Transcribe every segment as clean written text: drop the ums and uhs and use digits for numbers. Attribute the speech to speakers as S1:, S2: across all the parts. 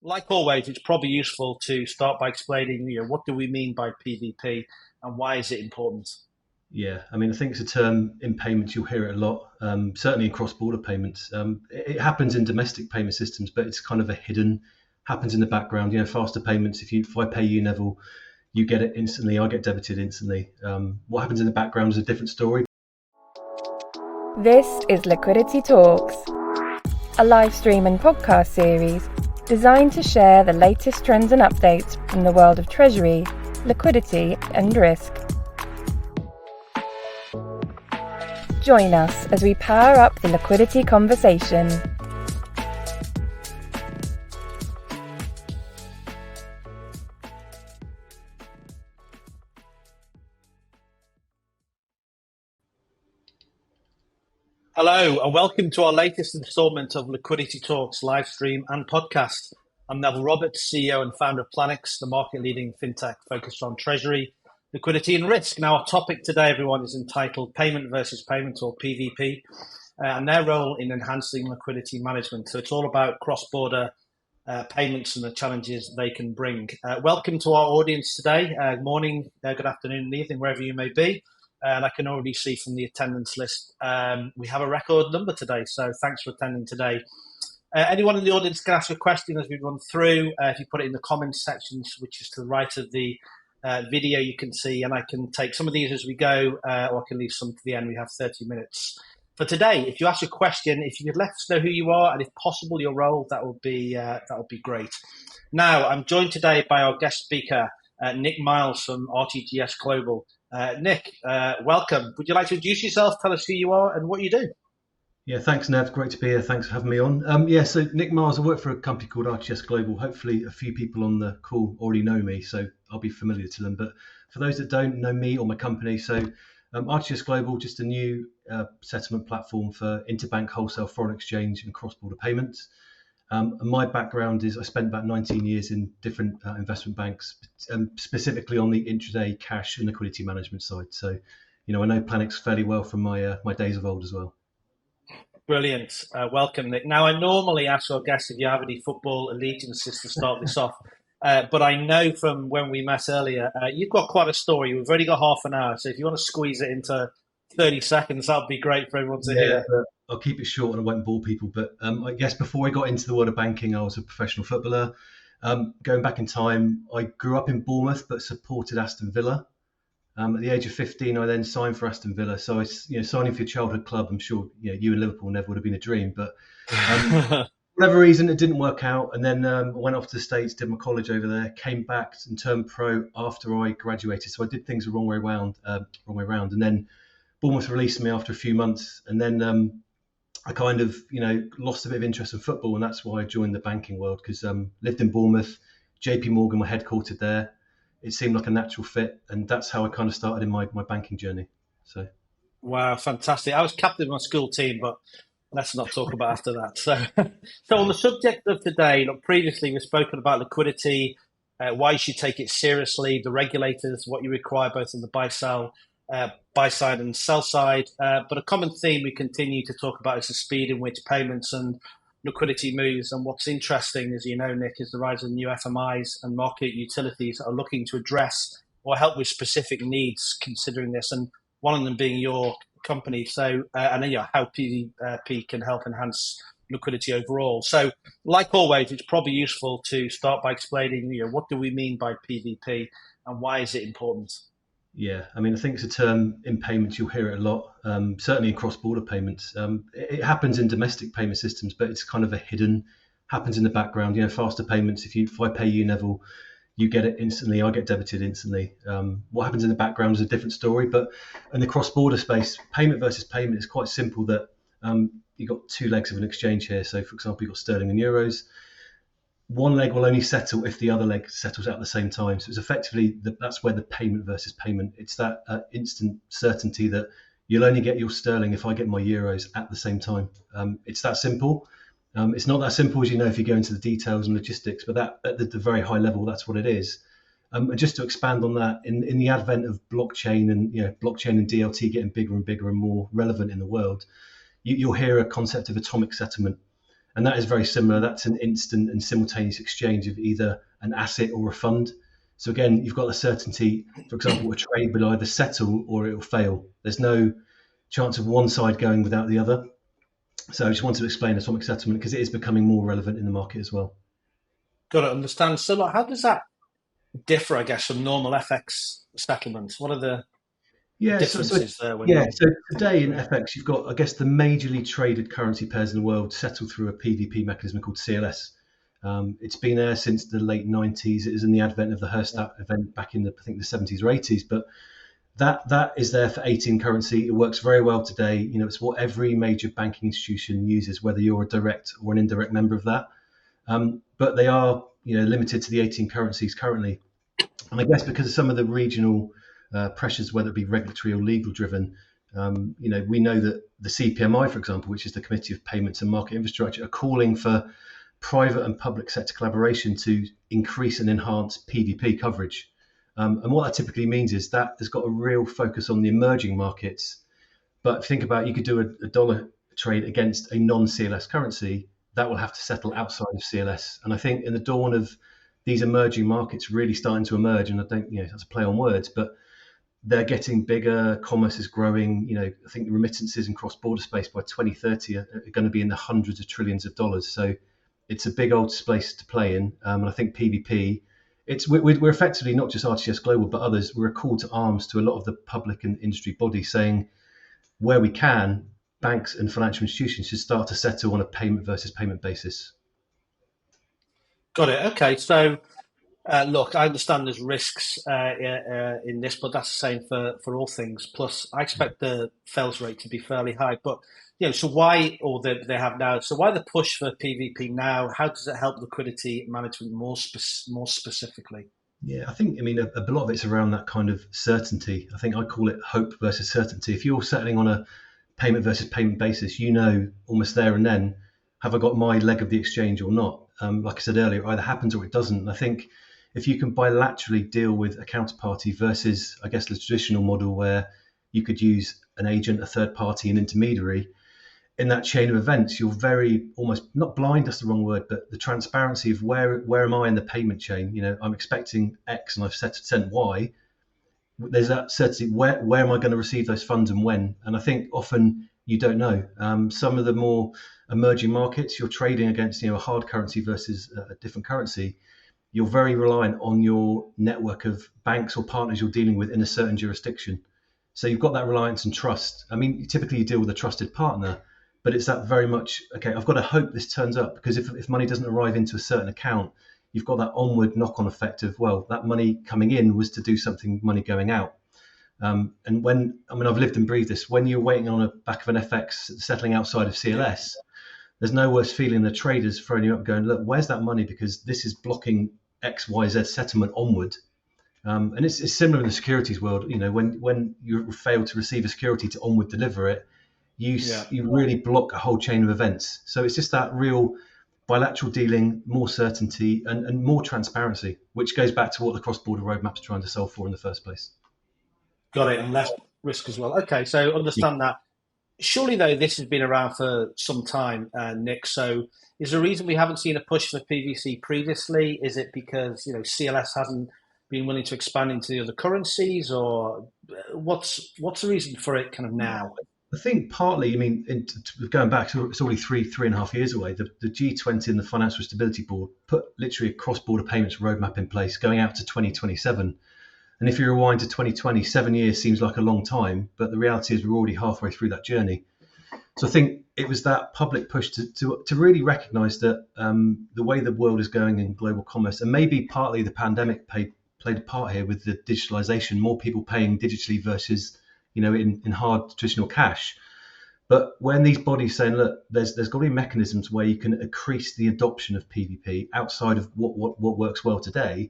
S1: Like always, it's probably useful to start by explaining, what do we mean by PvP and why is it important?
S2: Yeah, I mean, I think it's a term in payments, you'll hear it a lot, certainly in cross-border payments. It happens in domestic payment systems, but it's kind of a hidden, happens in the background. Faster payments, if I pay you, Neville, you get it instantly, I get debited instantly. What happens in the background is a different story.
S3: This is Liquidity Talks, a live stream and podcast series designed to share the latest trends and updates from the world of treasury, liquidity and risk. Join us as we power up the liquidity conversation.
S1: Hello, and welcome to our latest installment of Liquidity Talks live stream and podcast. I'm Neville Roberts, CEO and founder of Planix, the market-leading fintech focused on treasury, liquidity and risk. Now, our topic today, everyone, is entitled Payment versus Payment, or PvP, and their role in enhancing liquidity management. So it's all about cross-border payments and the challenges they can bring. Welcome to our audience today. Good morning, good afternoon, and evening, wherever you may be. And I can already see from the attendance list, we have a record number today. So thanks for attending today. Anyone in the audience can ask a question as we run through. If you put it in the comments sections, which is to the right of the video, you can see, and I can take some of these as we go, or I can leave some to the end. We have 30 minutes for today. If you ask a question, if you could let us know who you are and if possible your role, that would be great. Now, I'm joined today by our guest speaker, Nick Miles from RTGS.global. Nick, welcome. Would you like to introduce yourself, tell us who you are and what you do?
S2: Yeah, thanks, Nev. Great to be here. Thanks for having me on. So Nick Miles, I work for a company called RTGS Global. Hopefully a few people on the call already know me, so I'll be familiar to them. But for those that don't know me or my company, RTGS Global, just a new settlement platform for interbank wholesale foreign exchange and cross-border payments. And my background is I spent about 19 years in different investment banks, specifically on the intraday cash and liquidity management side. So, I know Planix fairly well from my days of old as well.
S1: Brilliant. Welcome, Nick. Now, I normally ask our guests if you have any football allegiances to start this off. But I know from when we met earlier, you've got quite a story. We've already got half an hour. So if you want to squeeze it into 30 seconds, that would be great for everyone to hear.
S2: I'll keep it short and I won't bore people. But I guess before I got into the world of banking, I was a professional footballer. Going back in time, I grew up in Bournemouth but supported Aston Villa. At the age of 15, I then signed for Aston Villa. So, signing for your childhood club, I'm sure you in Liverpool never would have been a dream. But for whatever reason, it didn't work out. And then I went off to the States, did my college over there, came back and turned pro after I graduated. So I did things the wrong way around. And then Bournemouth released me after a few months. And then I kind of, lost a bit of interest in football. And that's why I joined the banking world, because lived in Bournemouth, JP Morgan were headquartered there. It seemed like a natural fit, and that's how I kind of started in my banking journey. So,
S1: wow, fantastic! I was captain of my school team, but let's not talk about after that. So on the subject of today, previously we've spoken about liquidity, why you should take it seriously, the regulators, what you require both on the buy side and sell side. But a common theme we continue to talk about is the speed in which payments and liquidity moves. And what's interesting, as you know, Nick, is the rise of new FMIs and market utilities that are looking to address or help with specific needs considering this, and one of them being your company. So, and then how PvP can help enhance liquidity overall. So, like always, it's probably useful to start by explaining, what do we mean by PvP and why is it important?
S2: Yeah, I mean, I think it's a term in payments, you'll hear it a lot, certainly in cross-border payments. It happens in domestic payment systems, but it's kind of a hidden, happens in the background. Faster payments, if I pay you, Neville, you get it instantly, I get debited instantly. What happens in the background is a different story, but in the cross-border space, payment versus payment is quite simple that you've got two legs of an exchange here. So, for example, you've got sterling and euros. One leg will only settle if the other leg settles at the same time. So it's effectively, that's where the payment versus payment, it's that instant certainty that you'll only get your sterling if I get my euros at the same time. It's that simple. It's not that simple, as you know, if you go into the details and logistics, but that at the very high level, that's what it is. And just to expand on that, in the advent of blockchain and DLT getting bigger and bigger and more relevant in the world, you'll hear a concept of atomic settlement. And that is very similar. That's an instant and simultaneous exchange of either an asset or a fund. So again, you've got the certainty, for example, a trade will either settle or it will fail. There's no chance of one side going without the other. So I just wanted to explain atomic settlement because it is becoming more relevant in the market as well.
S1: Got to understand. So like, how does that differ, I guess, from normal FX settlements? What are the differences there?
S2: So today in FX, you've got, I guess, the majorly traded currency pairs in the world settle through a PvP mechanism called CLS. It's been there since the late 90s. It was in the advent of the Herstatt event back in I think the 70s or 80s. But that is there for 18 currency. It works very well today. You know, it's what every major banking institution uses, whether you're a direct or an indirect member of that. But they are, limited to the 18 currencies currently. And I guess because of some of the regional pressures, whether it be regulatory or legal driven, we know that the CPMI, for example, which is the Committee of Payments and Market Infrastructure, are calling for private and public sector collaboration to increase and enhance PvP coverage. And what that typically means is that has got a real focus on the emerging markets. But think about, you could do a dollar trade against a non-CLS currency that will have to settle outside of CLS. And I think in the dawn of these emerging markets really starting to emerge, and I don't, that's a play on words, but they're getting bigger, commerce is growing. I think the remittances in cross-border space by 2030 are going to be in the hundreds of trillions of dollars. So it's a big old space to play in. And I think PvP, we're effectively not just RTGS Global, but others. We're a call to arms to a lot of the public and industry bodies saying, where we can, banks and financial institutions should start to settle on a payment versus payment basis.
S1: Got it. Okay. So, look, I understand there's risks in this, but that's the same for all things. Plus, I expect the fails rate to be fairly high. But, so why, or they have now, so why the push for PvP now? How does it help liquidity management more specifically?
S2: Yeah, I think, a lot of it's around that kind of certainty. I think I call it hope versus certainty. If you're settling on a payment versus payment basis, almost there and then, have I got my leg of the exchange or not? Like I said earlier, it either happens or it doesn't. And I think if you can bilaterally deal with a counterparty versus, I guess, the traditional model where you could use an agent, a third party, an intermediary, in that chain of events, you're very almost not blind, that's the wrong word, but the transparency of where am I in the payment chain? I'm expecting X and I've sent Y. There's that certainty, where am I going to receive those funds and when? And I think often you don't know. Some of the more emerging markets, you're trading against a hard currency versus a different currency. You're very reliant on your network of banks or partners you're dealing with in a certain jurisdiction. So you've got that reliance and trust. Typically you deal with a trusted partner, but it's that very much, okay, I've got to hope this turns up, because if money doesn't arrive into a certain account, you've got that onward knock-on effect of, well, that money coming in was to do something, money going out. And I've lived and breathed this. When you're waiting on the back of an FX settling outside of CLS, there's no worse feeling than traders throwing you up going, look, where's that money? Because this is blocking X, Y, Z settlement onward. And it's similar in the securities world. When you fail to receive a security to onward deliver it, you really block a whole chain of events. So it's just that real bilateral dealing, more certainty and more transparency, which goes back to what the cross-border roadmap's trying to solve for in the first place.
S1: Got it, and less risk as well. Okay, so understand that. Surely, though, this has been around for some time, Nick. So is there a reason we haven't seen a push for PVC previously? Is it because CLS hasn't been willing to expand into the other currencies, or what's the reason for it kind of now?
S2: I think partly, going back, it's already 3.5 years away. The G20 and the Financial Stability Board put literally a cross-border payments roadmap in place going out to 2027. And if you rewind to 2020, 7 years seems like a long time, but the reality is we're already halfway through that journey. So I think it was that public push to really recognise that the way the world is going in global commerce, and maybe partly the pandemic played a part here with the digitalisation, more people paying digitally versus in hard traditional cash. But when these bodies saying, look, there's got to be mechanisms where you can increase the adoption of PvP outside of what works well today,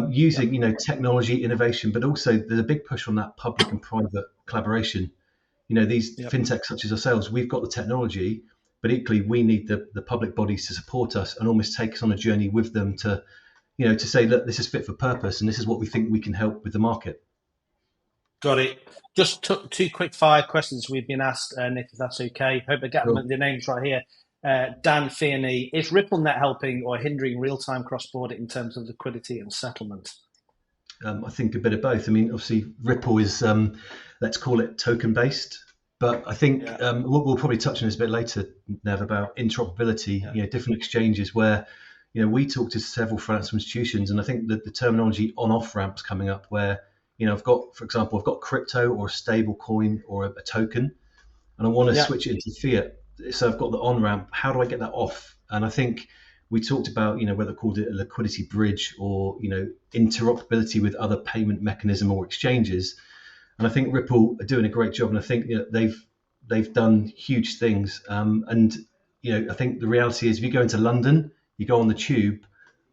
S2: using technology, innovation, but also there's a big push on that public and private collaboration. These fintechs such as ourselves, we've got the technology, but equally we need the public bodies to support us and almost take us on a journey with them to say, look, this is fit for purpose and this is what we think we can help with the market.
S1: Got it. Just two quick fire questions we've been asked, Nick, if that's okay. Hope I get the names right here. Dan Feeney, is RippleNet helping or hindering real-time cross-border in terms of liquidity and settlement?
S2: I think a bit of both. I mean, obviously, Ripple is, let's call it token-based. But I think we'll probably touch on this a bit later, Nev, about interoperability, different exchanges where, we talk to several financial institutions, and I think that the terminology on-off ramps coming up where, I've got crypto or a stable coin or a token, and I want to switch it into fiat. So I've got the on-ramp. How do I get that off? And I think we talked about, whether called it a liquidity bridge or, interoperability with other payment mechanism or exchanges. And I think Ripple are doing a great job, and I think they've done huge things. And I think the reality is, if you go into London, you go on the tube,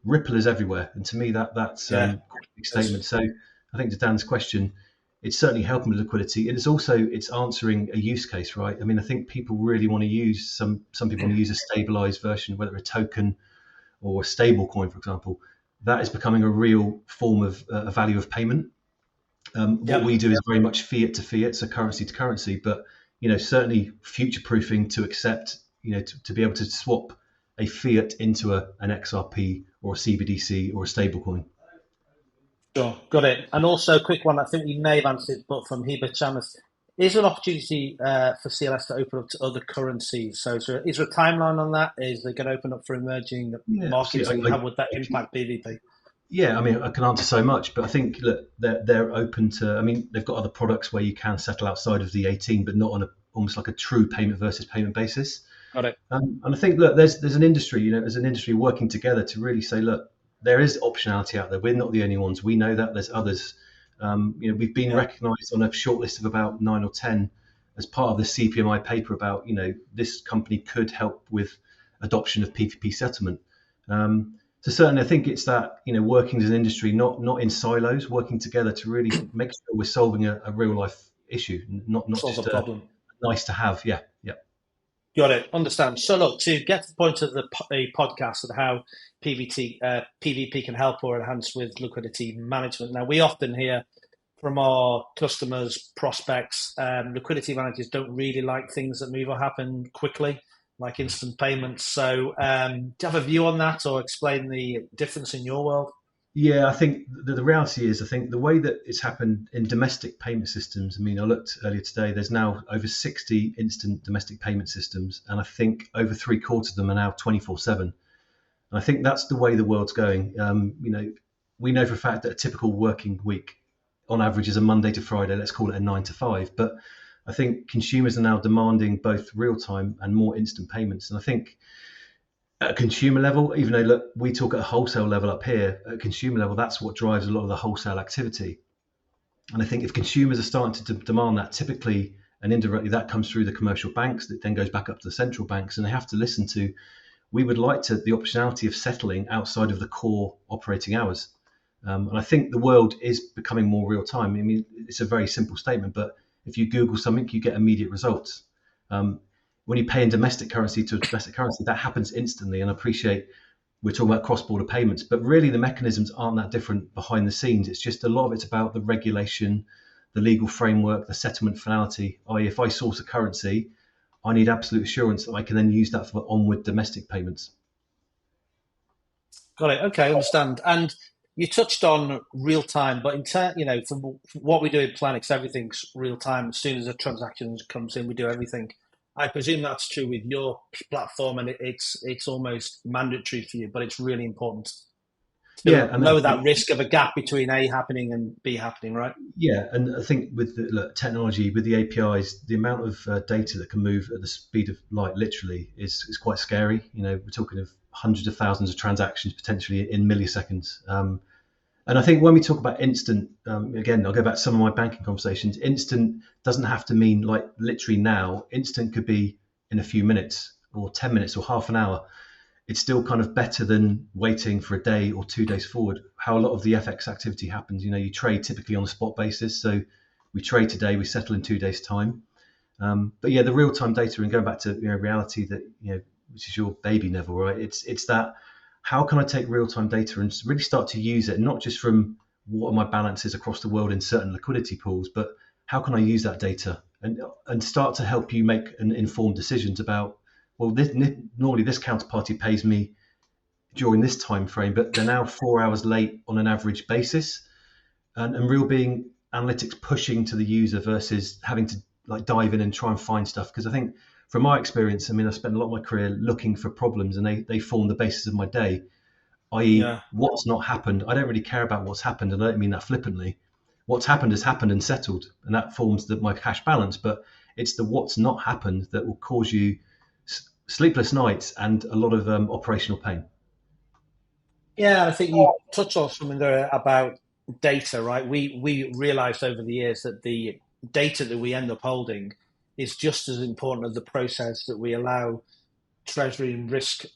S2: Ripple is everywhere, and to me that's quite a big statement. So I think to Dan's question, it's certainly helping with liquidity, and it's answering a use case, right? I mean, I think people really want to use some people want to use a stabilized version, whether a token or a stable coin, for example. That is becoming a real form of a value of payment. What we do is very much fiat to fiat, so currency to currency, but certainly future proofing to accept, to be able to swap a fiat into an XRP or a CBDC or a stable coin.
S1: Sure, got it. And also a quick one, I think you may have answered, but from Heba Chamas, is there an opportunity for CLS to open up to other currencies? So is there a timeline on that? Is they going to open up for emerging markets, and how would that impact PvP?
S2: Yeah, I mean, I can answer so much, but I think they're open to. I mean, they've got other products where you can settle outside of the 18, but not on almost like a true payment versus payment basis.
S1: Got it.
S2: And I think there's an industry, there's an industry working together to really say, look, there is optionality out there. We're not the only ones. We know that there's others. We've been recognised on a short list of about 9 or 10 as part of the CPMI paper about, this company could help with adoption of PvP settlement. So certainly, I think it's that working as an industry, not in silos, working together to really make sure we're solving a real life issue, not just a problem. Nice to have. Yeah.
S1: Got it. Understand. So look, to get to the point of the podcast and how PvP can help or enhance with liquidity management. Now, we often hear from our customers, prospects, liquidity managers don't really like things that move or happen quickly, like instant payments. So do you have a view on that, or explain the difference in your world?
S2: Yeah, I think the reality is, I think the way that it's happened in domestic payment systems, I mean, I looked earlier today, there's now over 60 instant domestic payment systems, and I think over 3/4 of them are now 24/7. And I think that's the way the world's going. We know for a fact that a typical working week on average is a Monday to Friday, let's call it a 9 to 5. But I think consumers are now demanding both real-time and more instant payments. And I think at a consumer level, even though look, we talk at a wholesale level up here, at a consumer level, that's what drives a lot of the wholesale activity. And I think if consumers are starting to demand that, typically and indirectly, that comes through the commercial banks, that then goes back up to the central banks, and they have to listen to, we would like the optionality of settling outside of the core operating hours. And I think the world is becoming more real time. I mean, it's a very simple statement, but if you Google something, you get immediate results. When you pay in domestic currency to domestic currency, that happens instantly. And I appreciate we're talking about cross-border payments, but really the mechanisms aren't that different behind the scenes. It's just a lot of it's about the regulation, the legal framework, the settlement finality. I.e., if I source a currency, I need absolute assurance that I can then use that for onward domestic payments.
S1: Got it. Okay, I understand. And you touched on real time, but in from what we do in Planix, everything's real time. As soon as a transaction comes in, we do everything. I presume that's true with your platform, and it's almost mandatory for you, but it's really important to lower that risk of a gap between A happening and B happening, right?
S2: Yeah, and I think with the technology, with the APIs, the amount of data that can move at the speed of light literally is quite scary. We're talking of hundreds of thousands of transactions potentially in milliseconds. And I think when we talk about instant, again, I'll go back to some of my banking conversations. Instant doesn't have to mean like literally now. Instant could be in a few minutes or 10 minutes or half an hour. It's still kind of better than waiting for a day or 2 days forward. How a lot of the FX activity happens, you trade typically on a spot basis. So we trade today, we settle in 2 days' time. But yeah, the real-time data, and going back to reality that which is your baby, Neville, right? It's that. How can I take real-time data and really start to use it, not just from what are my balances across the world in certain liquidity pools, but how can I use that data and start to help you make informed decisions about well, normally this counterparty pays me during this time frame, but they're now 4 hours late on an average basis, and real being analytics pushing to the user versus having to like dive in and try and find stuff. Because I think from my experience, I mean, I spent a lot of my career looking for problems, and they form the basis of my day, i.e. what's not happened. I don't really care about what's happened, and I don't mean that flippantly. What's happened has happened and settled, and that forms my cash balance. But it's the what's not happened that will cause you sleepless nights and a lot of operational pain.
S1: Yeah, I think you touched on something there about data, right? We realized over the years that the data that we end up holding is just as important as the process that we allow treasury and risk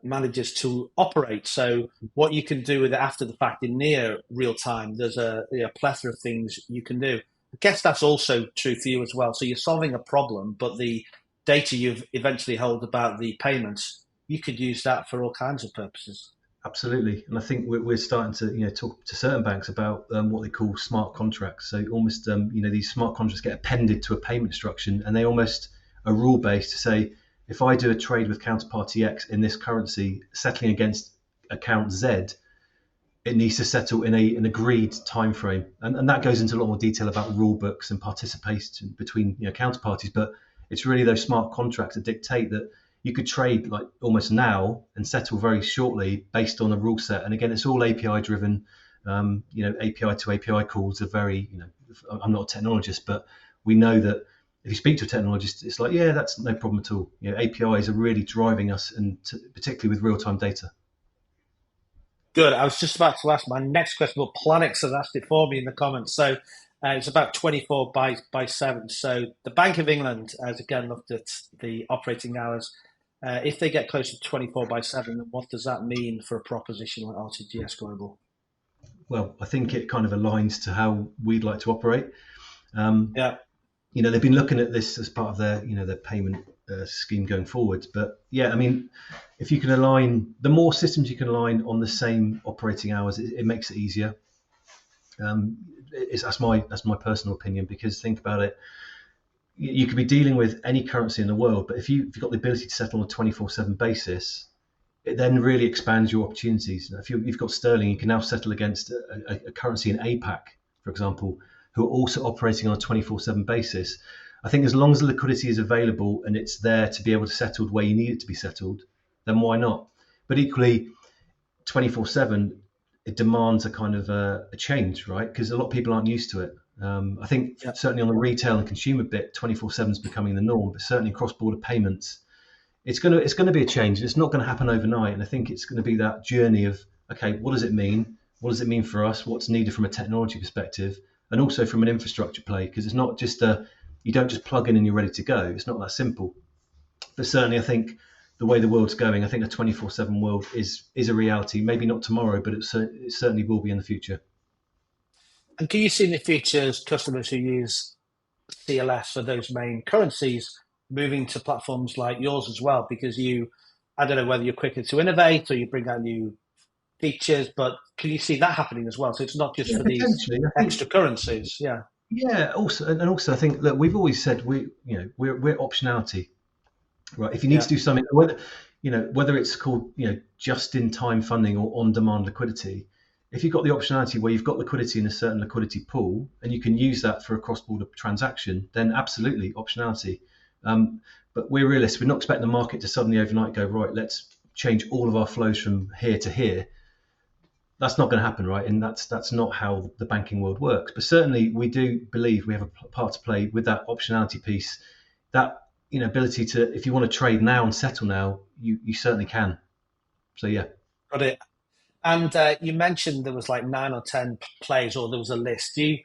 S1: managers to operate. So what you can do with it after the fact in near real time, there's a plethora of things you can do. I guess that's also true for you as well. So you're solving a problem, but the data you've eventually held about the payments, you could use that for all kinds of purposes.
S2: Absolutely, and I think we're starting to talk to certain banks about what they call smart contracts. So almost these smart contracts get appended to a payment instruction, and they almost are rule based to say, if I do a trade with counterparty X in this currency settling against account Z, it needs to settle in an agreed time frame, and that goes into a lot more detail about rule books and participation between counterparties. But it's really those smart contracts that dictate that you could trade like almost now and settle very shortly based on a rule set. And again, it's all API driven. API to API calls are very, I'm not a technologist, but we know that if you speak to a technologist, it's like, yeah, that's no problem at all. APIs are really driving us, and particularly with real-time data.
S1: Good. I was just about to ask my next question, but Planix has asked it for me in the comments. So it's about 24 by 7. So the Bank of England has again looked at the operating hours. If they get close to 24 by 7, then what does that mean for a proposition like RTGS Global?
S2: Well, I think it kind of aligns to how we'd like to operate. They've been looking at this as part of their payment scheme going forward. But yeah, I mean, if you can align, the more systems you can align on the same operating hours, it makes it easier. That's my personal opinion, because think about it. You could be dealing with any currency in the world, but if you've got the ability to settle on a 24/7 basis, it then really expands your opportunities. If you've got sterling, you can now settle against a currency in APAC, for example, who are also operating on a 24/7 basis. I think as long as the liquidity is available and it's there to be able to settle where you need it to be settled, then why not? But equally, 24/7, it demands a kind of a change, right? Because a lot of people aren't used to it. I think certainly on the retail and consumer bit, 24/7 is becoming the norm, but certainly cross-border payments, it's going to be a change. It's not going to happen overnight, and I think it's going to be that journey of, okay, what does it mean? What does it mean for us? What's needed from a technology perspective, and also from an infrastructure play? Because it's not just you don't just plug in and you're ready to go. It's not that simple. But certainly, I think the way the world's going, I think a 24/7 world is a reality. Maybe not tomorrow, but it certainly will be in the future.
S1: And can you see in the future customers who use CLS for those main currencies moving to platforms like yours as well? Because I don't know whether you're quicker to innovate or you bring out new features, but can you see that happening as well? So it's not just for these extra currencies. Yeah.
S2: Yeah. Also, I think that we've always said we're optionality, right? If you need to do something, whether it's called just-in-time funding or on-demand liquidity. If you've got the optionality where you've got liquidity in a certain liquidity pool and you can use that for a cross-border transaction, then absolutely optionality. But we're realists. We're not expecting the market to suddenly overnight go, right, let's change all of our flows from here to here. That's not going to happen, right? And that's not how the banking world works. But certainly we do believe we have a part to play with that optionality piece, that ability to, if you want to trade now and settle now, you certainly can. So yeah.
S1: Got it. And you mentioned there was like 9 or 10 plays, or there was a list. Do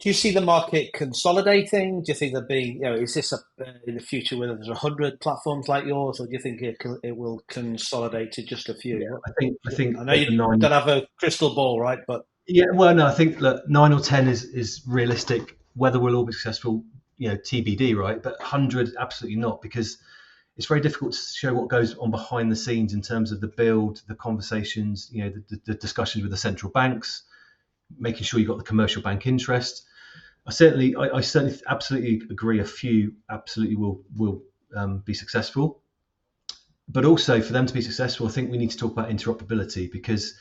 S1: you see the market consolidating? Do you think there'll be, is this in the future whether there's 100 platforms like yours, or do you think it will consolidate to just a few?
S2: Yeah, I think.
S1: I know you don't have a crystal ball, right? But
S2: yeah, well, no, I think 9 or 10 is realistic. Whether we'll all be successful, TBD, right? But 100, absolutely not, because it's very difficult to show what goes on behind the scenes in terms of the build, the conversations, the discussions with the central banks, making sure you've got the commercial bank interest. I certainly absolutely agree. A few absolutely will be successful. But also for them to be successful, I think we need to talk about interoperability, because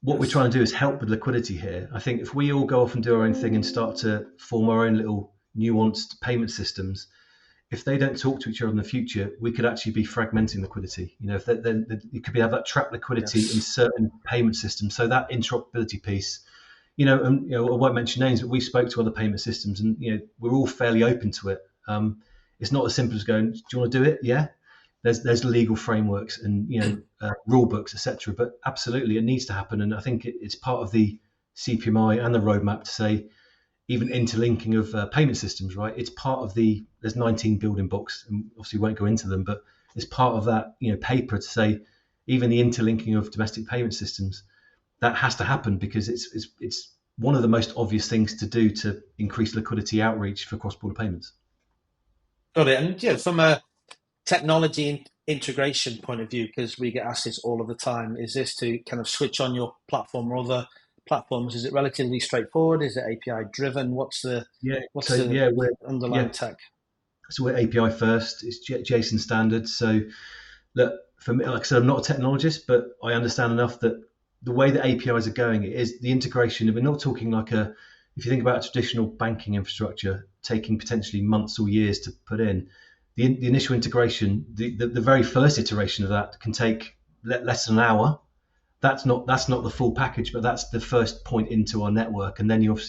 S2: what we're trying to do is help with liquidity here. I think if we all go off and do our own thing and start to form our own little nuanced payment systems, if they don't talk to each other in the future, we could actually be fragmenting liquidity. If you could have that trapped liquidity in certain payment systems. So that interoperability piece, I won't mention names, but we spoke to other payment systems, and we're all fairly open to it. It's not as simple as going, do you want to do it? Yeah. There's legal frameworks and rule books, etc. But absolutely, it needs to happen, and I think it's part of the CPMI and the roadmap to say even interlinking of payment systems. Right, it's part of there's 19 building blocks, and obviously won't go into them, but it's part of that paper to say even the interlinking of domestic payment systems, that has to happen, because it's one of the most obvious things to do to increase liquidity outreach for cross-border payments.
S1: Got it. And from a technology integration point of view, because we get asked this all of the time, is this to kind of switch on your platform or other platforms? Is it relatively straightforward? Is it API driven? What's the underlying tech?
S2: So we're API first. It's JSON standard. So look, for me, like I said, I'm not a technologist, but I understand enough that the way that APIs are going, it is the integration. We're not talking like if you think about a traditional banking infrastructure taking potentially months or years to put in, the initial integration, the very first iteration of that can take less than an hour. That's not the full package, but that's the first point into our network. And then you've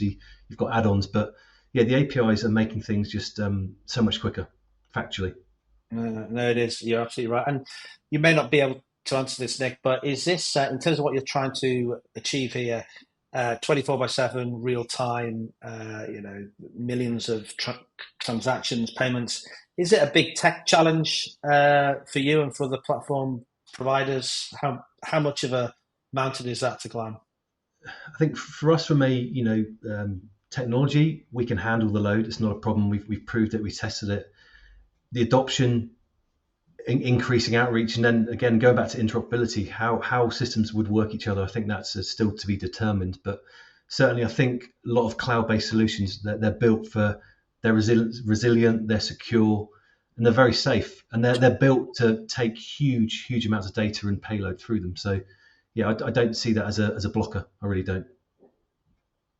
S2: got add-ons. But yeah, the APIs are making things just so much quicker, factually.
S1: No, it is. You're absolutely right. And you may not be able to answer this, Nick, but is this, in terms of what you're trying to achieve here, 24/7, real time, millions of transactions, payments, is it a big tech challenge for you and for the platform providers? How much of a mountain is that to climb?
S2: I think for us, from a technology, we can handle the load. It's not a problem. We've proved it. We tested it. The adoption, increasing outreach, and then again going back to interoperability, how systems would work each other. I think that's still to be determined. But certainly, I think a lot of cloud-based solutions, they're built for, they're resilient, they're secure, and they're very safe. And they're built to take huge amounts of data and payload through them. So yeah, I don't see that as a blocker. I really don't.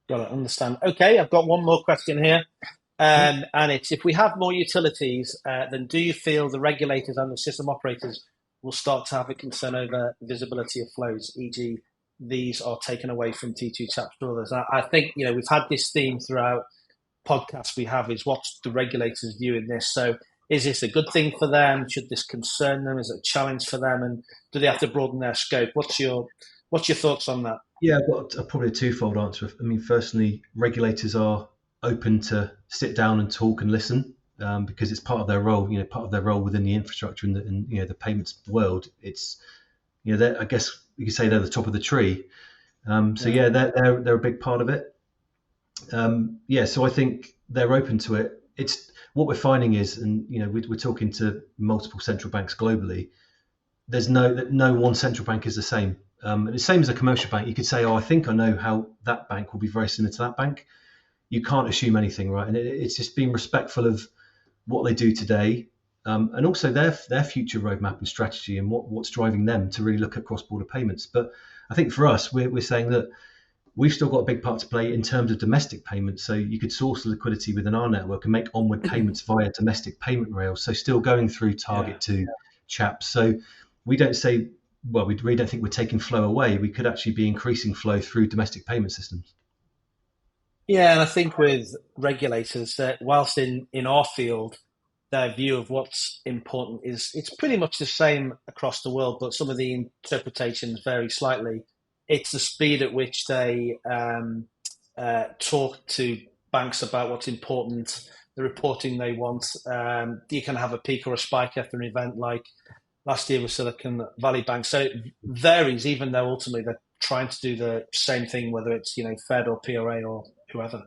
S1: Got to understand. Okay, I've got one more question here. And it's, if we have more utilities, then do you feel the regulators and the system operators will start to have a concern over visibility of flows, e.g. these are taken away from T2 taps to others? I think, we've had this theme throughout podcasts we have, is what's the regulators viewing this? So is this a good thing for them? Should this concern them? Is it a challenge for them? And do they have to broaden their scope? What's your thoughts on that?
S2: Yeah, I've got probably a twofold answer. I mean, firstly, regulators are open to sit down and talk and listen, because it's part of their role. Part of their role within the infrastructure and the payments world. It's I guess you could say they're the top of the tree. They're a big part of it. So I think they're open to it. It's what we're finding is, and we're talking to multiple central banks globally. There's no one central bank is the same. The same as a commercial bank. You could say, I think I know how that bank will be very similar to that bank. You can't assume anything, right? And it's just being respectful of what they do today, and also their future roadmap and strategy, and what's driving them to really look at cross-border payments. But I think for us, we're saying that we've still got a big part to play in terms of domestic payments. So you could source the liquidity within our network and make onward payments via domestic payment rails. So still going through target to chaps. So we don't say, we don't think we're taking flow away. We could actually be increasing flow through domestic payment systems.
S1: Yeah, and I think with regulators, that whilst in our field, their view of what's important it's pretty much the same across the world, but some of the interpretations vary slightly. It's the speed at which they talk to banks about what's important, the reporting they want. You can have a peak or a spike after an event, like last year with Silicon Valley Bank. So it varies, even though ultimately they're trying to do the same thing, whether it's Fed or PRA or whoever.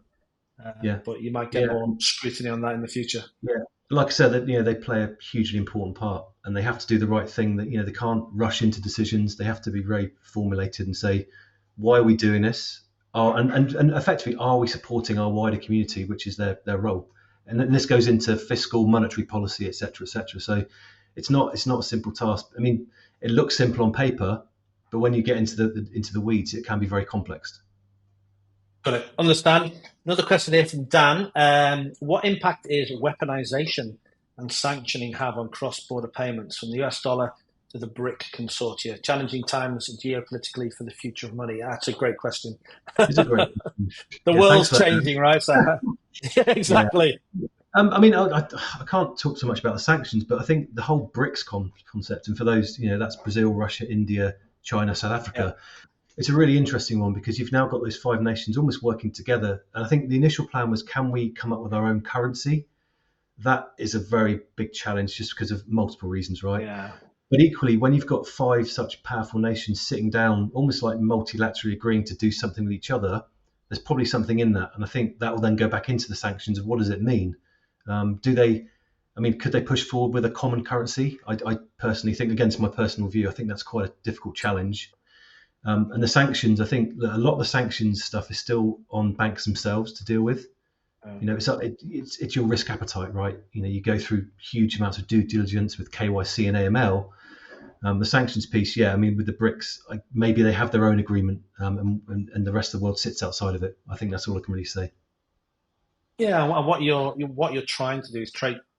S1: But you might get more scrutiny on that in the future.
S2: Yeah, like I said, that they play a hugely important part, and they have to do the right thing. That they can't rush into decisions. They have to be very formulated and say, why are we doing this? And effectively, are we supporting our wider community, which is their role? And then this goes into fiscal, monetary policy, et cetera, et cetera. So it's not a simple task. I mean, it looks simple on paper, but when you get into the weeds, it can be very complex.
S1: Got it. Understand. Another question here from Dan. What impact is weaponization and sanctioning have on cross-border payments from the US dollar to the BRIC consortia? Challenging times geopolitically for the future of money. That's a great question.
S2: It's a great question.
S1: The world's changing, right? So, yeah, exactly.
S2: Yeah. I mean, I can't talk so much about the sanctions, but I think the whole BRICS concept, and for those, that's Brazil, Russia, India, China, South Africa. Yeah. It's a really interesting one because you've now got those 5 nations almost working together. And I think the initial plan was, can we come up with our own currency? That is a very big challenge just because of multiple reasons, right?
S1: Yeah.
S2: But equally, when you've got 5 such powerful nations sitting down, almost like multilaterally agreeing to do something with each other, there's probably something in that. And I think that will then go back into the sanctions of what does it mean? Could they push forward with a common currency? I personally think, against my personal view, I think that's quite a difficult challenge. And the sanctions, I think that a lot of the sanctions stuff is still on banks themselves to deal with. It's your risk appetite, right? You go through huge amounts of due diligence with KYC and AML. The sanctions piece, with the BRICS, maybe they have their own agreement, and the rest of the world sits outside of it. I think that's all I can really say.
S1: Yeah, and what you're trying to do is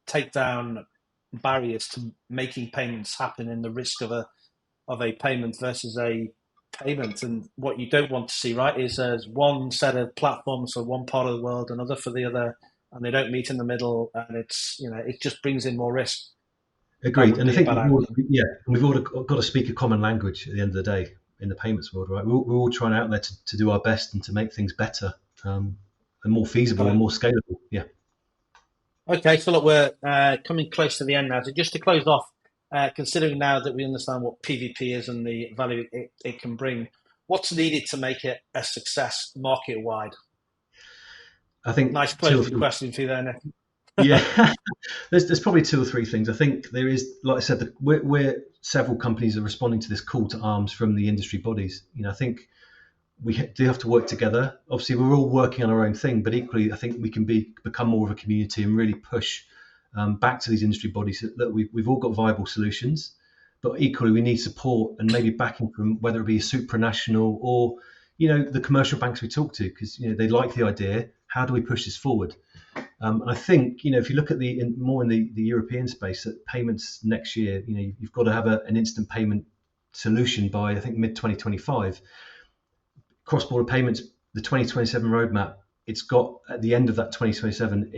S1: take down barriers to making payments happen in the risk of a payment versus a payment. And what you don't want to see, right, is there's one set of platforms for one part of the world, another for the other, and they don't meet in the middle, and it just brings in more risk.
S2: Agreed. And I think we've all got to speak a common language at the end of the day in the payments world, right? We're all trying out there to do our best and to make things better and more feasible and more scalable. Yeah.
S1: Okay, so look, we're coming close to the end now. So just to close off, considering now that we understand what PvP is and the value it can bring, what's needed to make it a success market-wide?
S2: I think
S1: nice closing question for you there, Nick.
S2: Yeah, there's probably 2 or 3 things. I think there is, like I said, we're several companies are responding to this call to arms from the industry bodies. I think we do have to work together. Obviously, we're all working on our own thing, but equally, I think we can become more of a community and really push back to these industry bodies that we've all got viable solutions, but equally we need support and maybe backing from whether it be a supranational or the commercial banks we talk to, because they like the idea. How do we push this forward? And I think if you look at more in the European space, that payments next year, you've got to have an instant payment solution by I think mid-2025. Cross-border payments, the 2027 roadmap, it's got at the end of that 2027,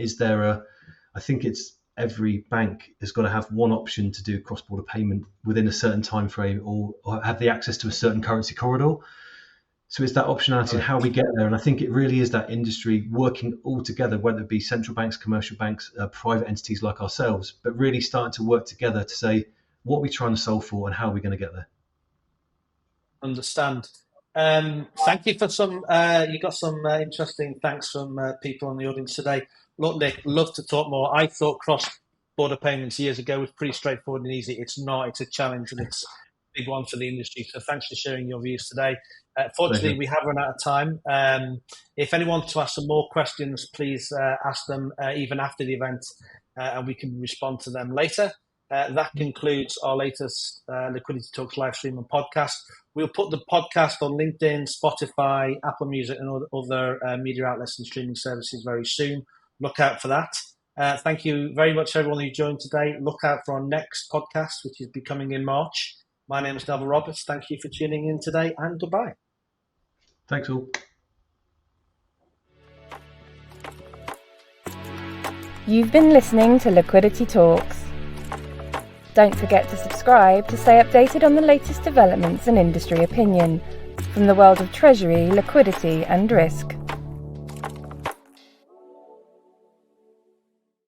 S2: I think it's every bank has got to have one option to do cross-border payment within a certain time frame or have the access to a certain currency corridor. So it's that optionality and how we get there. And I think it really is that industry working all together, whether it be central banks, commercial banks, private entities like ourselves, but really starting to work together to say what we're trying to solve for and how we're going to get there. Understand.
S1: Thank you for you got some interesting thanks from people in the audience today. Look, Nick, love to talk more. I thought cross-border payments years ago was pretty straightforward and easy. It's not. It's a challenge and it's a big one for the industry. So thanks for sharing your views today. Fortunately, we have run out of time. If anyone wants to ask some more questions, please ask them even after the event and we can respond to them later. That concludes our latest Liquidity Talks live stream and podcast. We'll put the podcast on LinkedIn, Spotify, Apple Music, and other media outlets and streaming services very soon. Look out for that. Thank you very much, everyone who joined today. Look out for our next podcast, which is becoming in March. My name is Neville Roberts. Thank you for tuning in today, and goodbye.
S2: Thanks all.
S3: You've been listening to Liquidity Talks. Don't forget to subscribe to stay updated on the latest developments and industry opinion from the world of treasury, liquidity and risk.